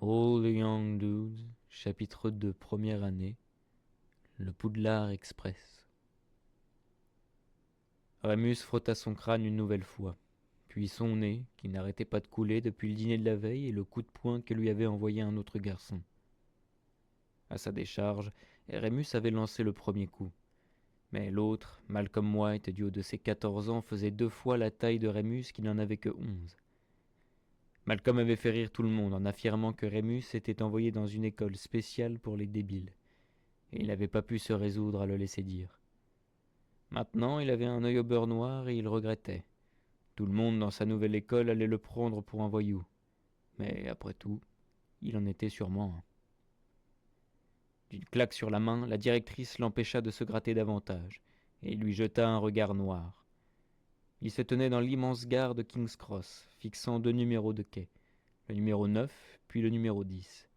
All the Young Dudes, chapitre 2, première année, le Poudlard Express. Rémus frotta son crâne une nouvelle fois, puis son nez, qui n'arrêtait pas de couler depuis le dîner de la veille et le coup de poing que lui avait envoyé un autre garçon. À sa décharge, Rémus avait lancé le premier coup. Mais l'autre, Malcolm White, du haut de ses 14 ans, faisait 2 fois la taille de Rémus qui n'en avait que 11. Malcolm avait fait rire tout le monde en affirmant que Rémus était envoyé dans une école spéciale pour les débiles, et il n'avait pas pu se résoudre à le laisser dire. Maintenant, il avait un œil au beurre noir et il regrettait. Tout le monde dans sa nouvelle école allait le prendre pour un voyou. Mais après tout, il en était sûrement un. D'une claque sur la main, la directrice l'empêcha de se gratter davantage, et lui jeta un regard noir. Il se tenait dans l'immense gare de King's Cross, fixant 2 numéros de quai, le numéro 9, puis le numéro 10.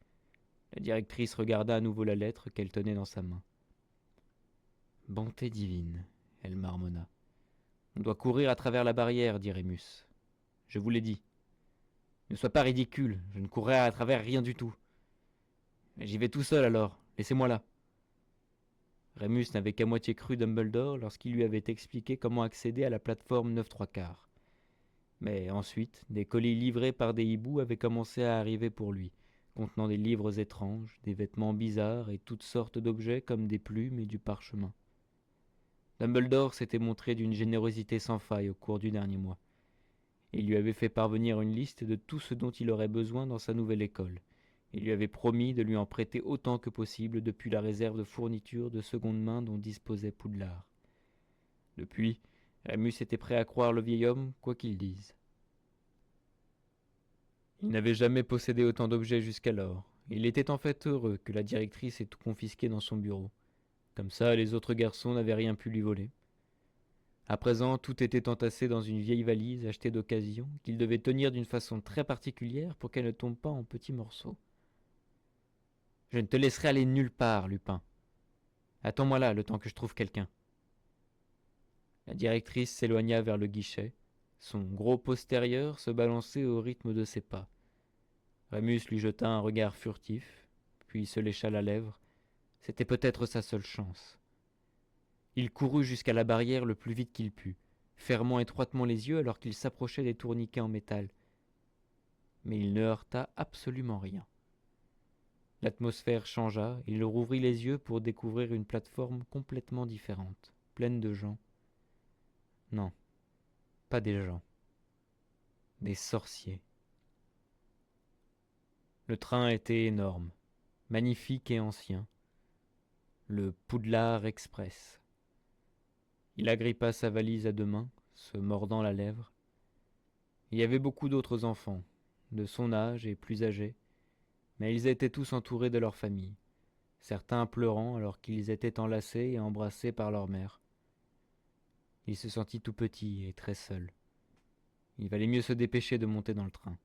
La directrice regarda à nouveau la lettre qu'elle tenait dans sa main. Bonté divine, elle marmonna. On doit courir à travers la barrière, dit Rémus. Je vous l'ai dit. Ne sois pas ridicule, je ne courrai à travers rien du tout. Mais j'y vais tout seul alors, laissez-moi là. Rémus n'avait qu'à moitié cru Dumbledore lorsqu'il lui avait expliqué comment accéder à la plateforme 9 3/4. Mais ensuite, des colis livrés par des hiboux avaient commencé à arriver pour lui, contenant des livres étranges, des vêtements bizarres et toutes sortes d'objets comme des plumes et du parchemin. Dumbledore s'était montré d'une générosité sans faille au cours du dernier mois. Il lui avait fait parvenir une liste de tout ce dont il aurait besoin dans sa nouvelle école, et lui avait promis de lui en prêter autant que possible depuis la réserve de fournitures de seconde main dont disposait Poudlard. Depuis, Rémus était prêt à croire le vieil homme, quoi qu'il dise. Il n'avait jamais possédé autant d'objets jusqu'alors. Il était en fait heureux que la directrice ait tout confisqué dans son bureau. Comme ça, les autres garçons n'avaient rien pu lui voler. À présent, tout était entassé dans une vieille valise achetée d'occasion qu'il devait tenir d'une façon très particulière pour qu'elle ne tombe pas en petits morceaux. « Je ne te laisserai aller nulle part, Lupin. Attends-moi là, le temps que je trouve quelqu'un. » La directrice s'éloigna vers le guichet. Son gros postérieur se balançait au rythme de ses pas. Rémus lui jeta un regard furtif, puis se lécha la lèvre. C'était peut-être sa seule chance. Il courut jusqu'à la barrière le plus vite qu'il put, fermant étroitement les yeux alors qu'il s'approchait des tourniquets en métal. Mais il ne heurta absolument rien. L'atmosphère changea, il rouvrit les yeux pour découvrir une plateforme complètement différente, pleine de gens. Non, pas des gens. Des sorciers. Le train était énorme, magnifique et ancien. Le Poudlard Express. Il agrippa sa valise à 2 mains, se mordant la lèvre. Il y avait beaucoup d'autres enfants, de son âge et plus âgés, mais ils étaient tous entourés de leur famille, certains pleurant alors qu'ils étaient enlacés et embrassés par leur mère. Il se sentit tout petit et très seul. Il valait mieux se dépêcher de monter dans le train.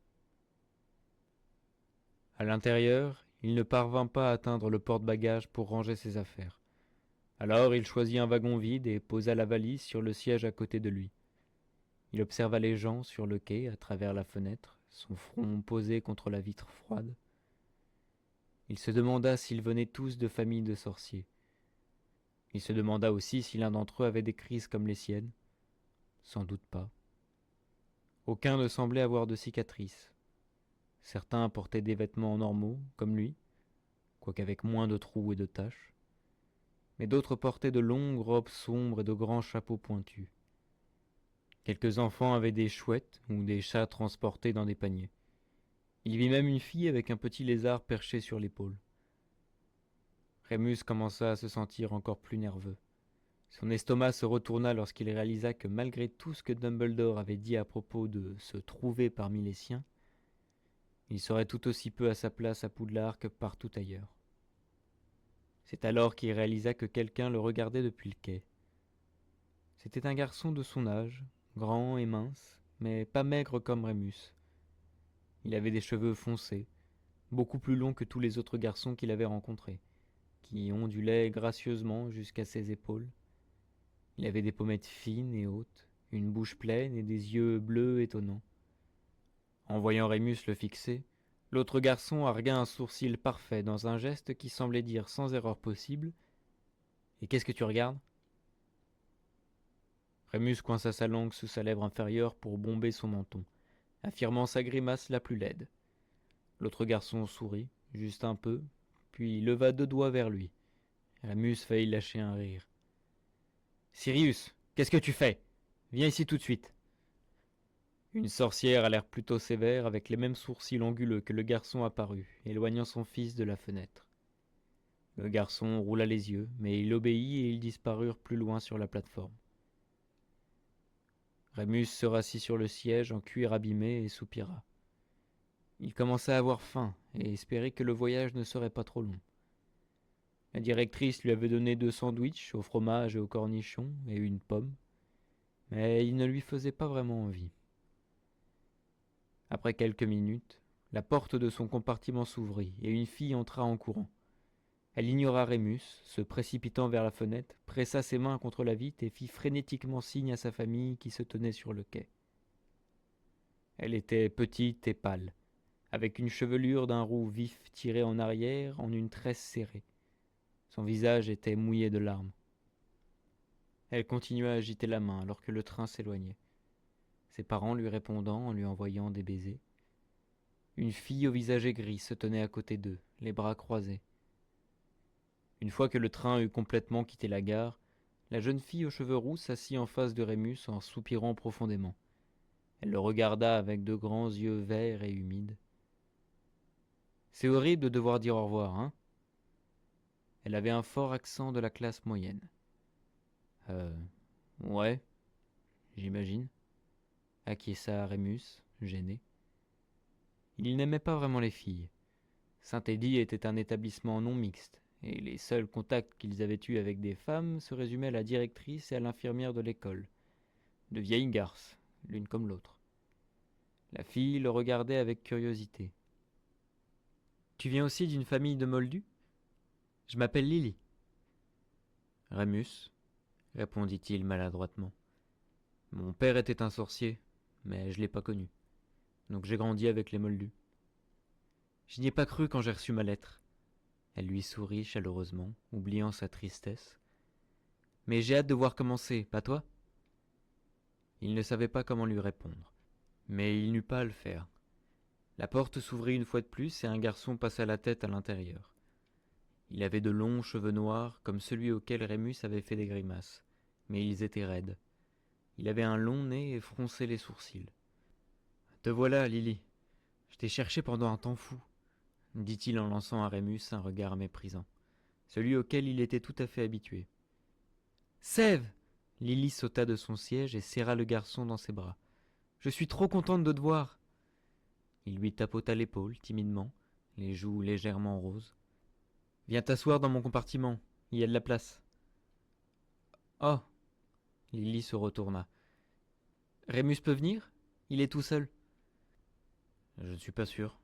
À l'intérieur, il ne parvint pas à atteindre le porte-bagages pour ranger ses affaires. Alors il choisit un wagon vide et posa la valise sur le siège à côté de lui. Il observa les gens sur le quai à travers la fenêtre, son front posé contre la vitre froide. Il se demanda s'ils venaient tous de familles de sorciers. Il se demanda aussi si l'un d'entre eux avait des crises comme les siennes. Sans doute pas. Aucun ne semblait avoir de cicatrices. Certains portaient des vêtements normaux, comme lui, quoiqu'avec moins de trous et de taches. Mais d'autres portaient de longues robes sombres et de grands chapeaux pointus. Quelques enfants avaient des chouettes ou des chats transportés dans des paniers. Il vit même une fille avec un petit lézard perché sur l'épaule. Rémus commença à se sentir encore plus nerveux. Son estomac se retourna lorsqu'il réalisa que malgré tout ce que Dumbledore avait dit à propos de se trouver parmi les siens, il serait tout aussi peu à sa place à Poudlard que partout ailleurs. C'est alors qu'il réalisa que quelqu'un le regardait depuis le quai. C'était un garçon de son âge, grand et mince, mais pas maigre comme Rémus. Il avait des cheveux foncés, beaucoup plus longs que tous les autres garçons qu'il avait rencontrés, qui ondulaient gracieusement jusqu'à ses épaules. Il avait des pommettes fines et hautes, une bouche pleine et des yeux bleus étonnants. En voyant Rémus le fixer, L'autre garçon argua un sourcil parfait dans un geste qui semblait dire sans erreur possible « Et qu'est-ce que tu regardes ?» Rémus coinça sa langue sous sa lèvre inférieure pour bomber son menton, affirmant sa grimace la plus laide. L'autre garçon sourit, juste un peu, puis leva 2 doigts vers lui. Rémus faillit lâcher un rire. « Sirius, qu'est-ce que tu fais ? Viens ici tout de suite !» Une sorcière à l'air plutôt sévère, avec les mêmes sourcils anguleux que le garçon apparut, éloignant son fils de la fenêtre. Le garçon roula les yeux, mais il obéit et ils disparurent plus loin sur la plateforme. Rémus se rassit sur le siège en cuir abîmé et soupira. Il commença à avoir faim et espérait que le voyage ne serait pas trop long. La directrice lui avait donné 2 sandwichs au fromage et aux cornichons et une pomme, mais il ne lui faisait pas vraiment envie. Après quelques minutes, la porte de son compartiment s'ouvrit et une fille entra en courant. Elle ignora Rémus, se précipitant vers la fenêtre, pressa ses mains contre la vitre et fit frénétiquement signe à sa famille qui se tenait sur le quai. Elle était petite et pâle, avec une chevelure d'un roux vif tirée en arrière en une tresse serrée. Son visage était mouillé de larmes. Elle continua à agiter la main alors que le train s'éloignait, ses parents lui répondant en lui envoyant des baisers. Une fille au visage aigri se tenait à côté d'eux, les bras croisés. Une fois que le train eut complètement quitté la gare, la jeune fille aux cheveux roux s'assit en face de Rémus en soupirant profondément. Elle le regarda avec de grands yeux verts et humides. « C'est horrible de devoir dire au revoir, hein ?» Elle avait un fort accent de la classe moyenne. Ouais, j'imagine, » acquiesça Rémus, gêné. Il n'aimait pas vraiment les filles. Saint-Édie était un établissement non mixte, et les seuls contacts qu'ils avaient eus avec des femmes se résumaient à la directrice et à l'infirmière de l'école. De vieilles garces, l'une comme l'autre. La fille le regardait avec curiosité. « Tu viens aussi d'une famille de moldus ? Je m'appelle Lily. » « Rémus, » répondit-il maladroitement. « Mon père était un sorcier, mais je ne l'ai pas connu. Donc j'ai grandi avec les moldus. » Je n'y ai pas cru quand j'ai reçu ma lettre. Elle lui sourit chaleureusement, oubliant sa tristesse. Mais j'ai hâte de voir comment c'est, pas toi ? Il ne savait pas comment lui répondre, mais il n'eut pas à le faire. La porte s'ouvrit une fois de plus et un garçon passa la tête à l'intérieur. Il avait de longs cheveux noirs, comme celui auquel Rémus avait fait des grimaces, mais ils étaient raides. Il avait un long nez et fronçait les sourcils. « Te voilà, Lily. Je t'ai cherché pendant un temps fou, » dit-il en lançant à Rémus un regard méprisant, celui auquel il était tout à fait habitué. « Sève !» Lily sauta de son siège et serra le garçon dans ses bras. « Je suis trop contente de te voir !» Il lui tapota l'épaule timidement, les joues légèrement roses. « Viens t'asseoir dans mon compartiment, il y a de la place. »« Oh !» Lily se retourna. « Rémus peut venir ? Il est tout seul. » »« Je ne suis pas sûr. »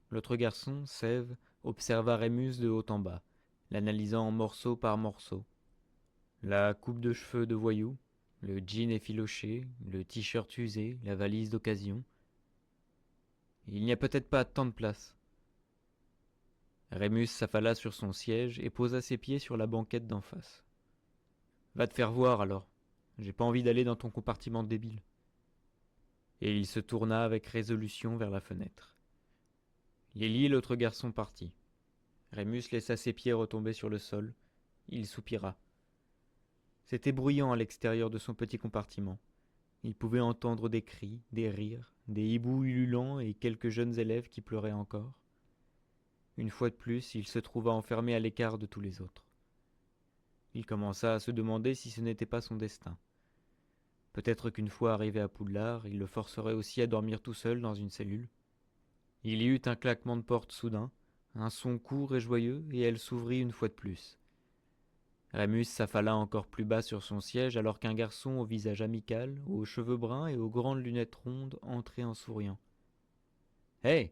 L'autre garçon, Sève, observa Rémus de haut en bas, l'analysant morceau par morceau. La coupe de cheveux de voyou, le jean effiloché, le t-shirt usé, la valise d'occasion. Il n'y a peut-être pas tant de place. Rémus s'affala sur son siège et posa ses pieds sur la banquette d'en face. Va te faire voir alors. J'ai pas envie d'aller dans ton compartiment débile. Et il se tourna avec résolution vers la fenêtre. Lily et l'autre garçon partit. Rémus laissa ses pieds retomber sur le sol. Il soupira. C'était bruyant à l'extérieur de son petit compartiment. Il pouvait entendre des cris, des rires, des hiboux ululants et quelques jeunes élèves qui pleuraient encore. Une fois de plus, il se trouva enfermé à l'écart de tous les autres. Il commença à se demander si ce n'était pas son destin. Peut-être qu'une fois arrivé à Poudlard, il le forcerait aussi à dormir tout seul dans une cellule. Il y eut un claquement de porte soudain, un son court et joyeux, et elle s'ouvrit une fois de plus. Rémus s'affala encore plus bas sur son siège alors qu'un garçon au visage amical, aux cheveux bruns et aux grandes lunettes rondes entrait en souriant. « Hé !»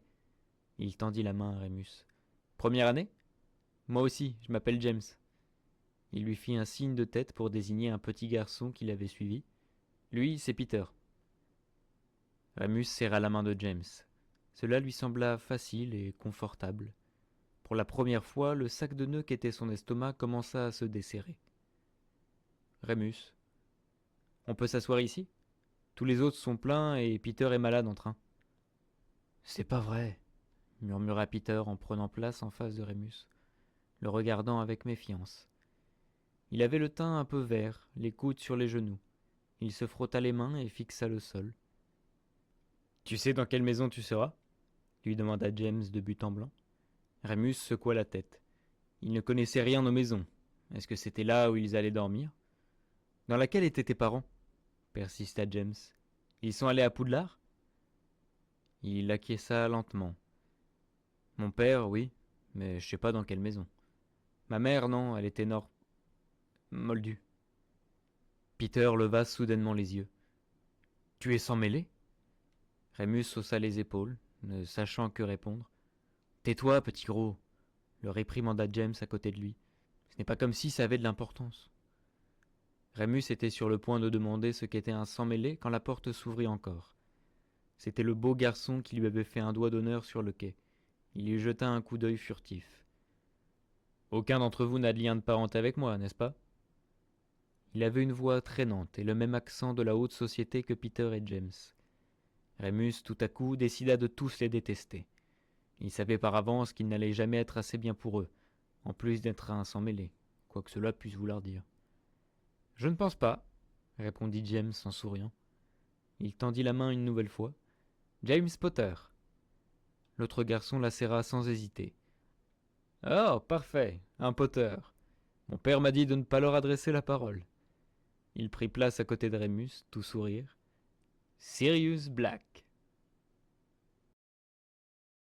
Il tendit la main à Rémus. « Première année ? Moi aussi, je m'appelle James. » Il lui fit un signe de tête pour désigner un petit garçon qui l'avait suivi. « Lui, c'est Peter. » Rémus serra la main de James. Cela lui sembla facile et confortable. Pour la première fois, le sac de nœuds qu'était son estomac commença à se desserrer. Rémus, on peut s'asseoir ici? Tous les autres sont pleins et Peter est malade en train. C'est pas vrai, murmura Peter en prenant place en face de Rémus, le regardant avec méfiance. Il avait le teint un peu vert, les coudes sur les genoux. Il se frotta les mains et fixa le sol. Tu sais dans quelle maison tu seras? Lui demanda James de but en blanc. Rémus secoua la tête. Il ne connaissait rien aux maisons. Est-ce que c'était là où ils allaient dormir? Dans laquelle étaient tes parents? Persista James. Ils sont allés à Poudlard? Il acquiesça lentement. Mon père, oui, mais je sais pas dans quelle maison. Ma mère, non, elle était moldue. Peter leva soudainement les yeux. Tu es sans mêlée? Rémus haussa les épaules, ne sachant que répondre. Tais-toi, petit gros, le réprimanda James à côté de lui. Ce n'est pas comme si ça avait de l'importance. Rémus était sur le point de demander ce qu'était un sang-mêlé quand la porte s'ouvrit encore. C'était le beau garçon qui lui avait fait un doigt d'honneur sur le quai. Il lui jeta un coup d'œil furtif. Aucun d'entre vous n'a de lien de parenté avec moi, n'est-ce pas? Il avait une voix traînante et le même accent de la haute société que Peter et James. Rémus, tout à coup, décida de tous les détester. Il savait par avance qu'il n'allait jamais être assez bien pour eux, en plus d'être un sang-mêlé, quoi que cela puisse vouloir dire. « Je ne pense pas, » répondit James en souriant. Il tendit la main une nouvelle fois. « James Potter. » L'autre garçon la serra sans hésiter. « Oh, parfait, un Potter. Mon père m'a dit de ne pas leur adresser la parole. » Il prit place à côté de Rémus, tout sourire. « Sirius Black. »